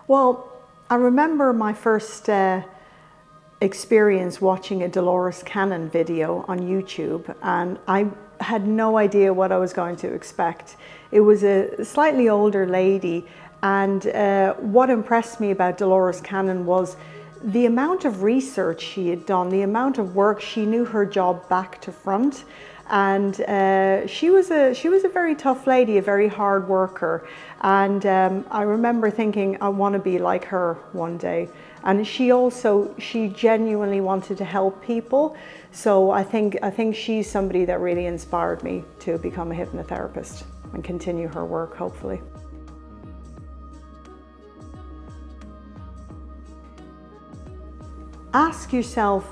Well, I remember my first experience watching a Dolores Cannon video on YouTube, and I had no idea what I was going to expect. It was a slightly older lady, and what impressed me about Dolores Cannon was the amount of research she had done, the amount of work. She knew her job back to front, and she was a very tough lady, a very hard worker. And I remember thinking, I want to be like her one day. And she genuinely wanted to help people. So I think she's somebody that really inspired me to become a hypnotherapist and continue her work, hopefully. Ask yourself,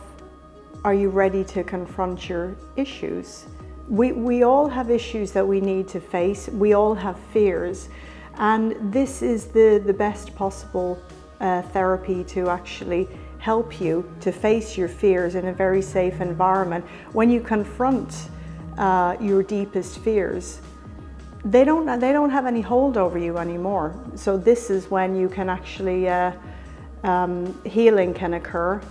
are you ready to confront your issues? We all have issues that we need to face. We all have fears. And this is the best possible therapy to actually help you to face your fears in a very safe environment. When you confront your deepest fears, they don't have any hold over you anymore. So this is when you can actually healing can occur.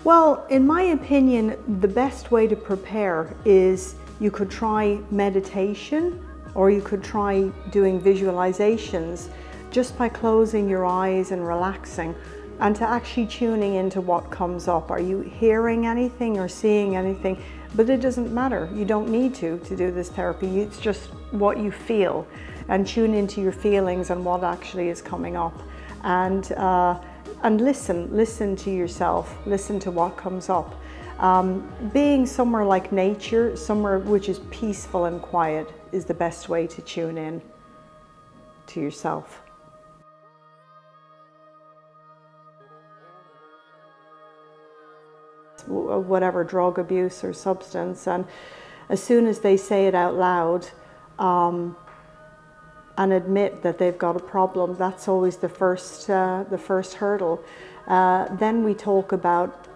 Well, in my opinion, the best way to prepare is you could try meditation, or you could try doing visualizations just by closing your eyes and relaxing, and to actually tuning into what comes up. Are you hearing anything or seeing anything? But it doesn't matter. You don't need to do this therapy. It's just what you feel, and tune into your feelings and what actually is coming up. And listen to yourself, listen to what comes up. Being somewhere like nature, somewhere which is peaceful and quiet, is the best way to tune in to yourself. Whatever drug abuse or substance, and as soon as they say it out loud and admit that they've got a problem, that's always the first hurdle. Then we talk about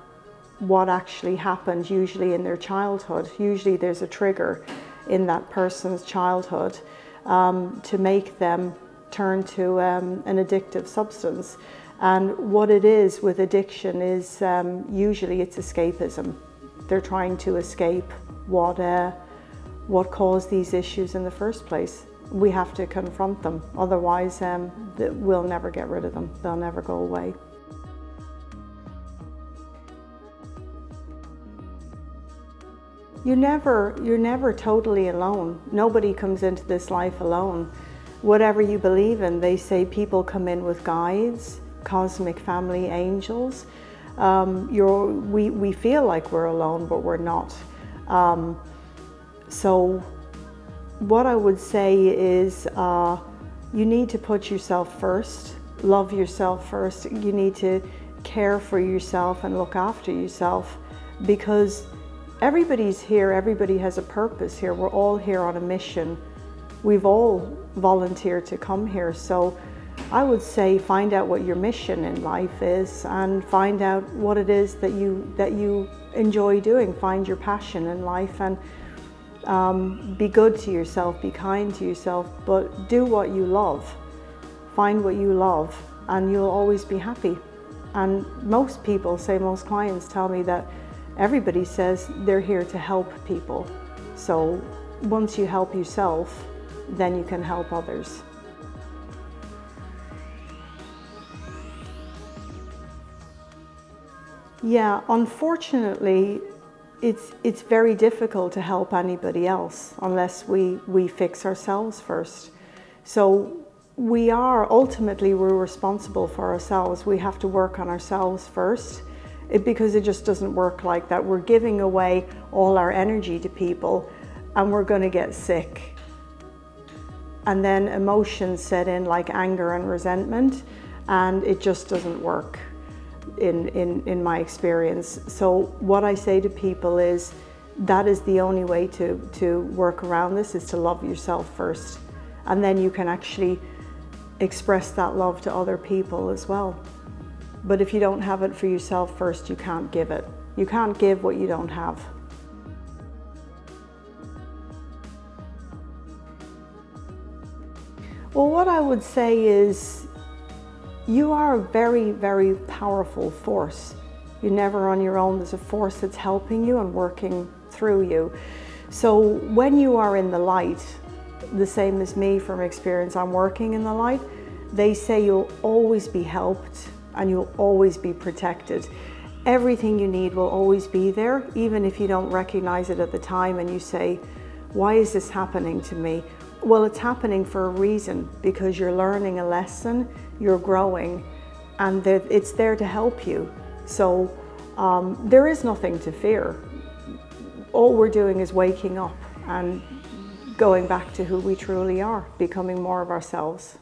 what actually happened, usually in their childhood. Usually there's a trigger in that person's childhood to make them turn to an addictive substance. And what it is with addiction is usually it's escapism. They're trying to escape what caused these issues in the first place. We have to confront them, otherwise we'll never get rid of them. They'll never go away. You're never totally alone. Nobody comes into this life alone. Whatever you believe in, they say people come in with guides, cosmic family angels. We feel like we're alone, but we're not. So what I would say is you need to put yourself first, love yourself first. You need to care for yourself and look after yourself, because everybody's here, everybody has a purpose here. We're all here on a mission. We've all volunteered to come here. So I would say find out what your mission in life is, and find out what it is that you enjoy doing. Find your passion in life, and be good to yourself, be kind to yourself, but do what you love. Find what you love, and you'll always be happy. And most clients tell me that everybody says they're here to help people. So once you help yourself, then you can help others. Yeah, unfortunately, it's very difficult to help anybody else unless we fix ourselves first. So we're responsible for ourselves. We have to work on ourselves first, because it just doesn't work like that. We're giving away all our energy to people, and we're going to get sick. And then emotions set in, like anger and resentment, and it just doesn't work in my experience. So what I say to people is that is the only way to work around this, is to love yourself first, and then you can actually express that love to other people as well. But if you don't have it for yourself first, you can't give it. You can't give what you don't have. Well, what I would say is you are a very, very powerful force. You're never on your own. There's a force that's helping you and working through you. So when you are in the light, the same as me from experience, I'm working in the light, they say you'll always be helped and you'll always be protected. Everything you need will always be there, even if you don't recognize it at the time and you say, why is this happening to me? Well, it's happening for a reason, because you're learning a lesson, you're growing, and it's there to help you. So there is nothing to fear. All we're doing is waking up and going back to who we truly are, becoming more of ourselves.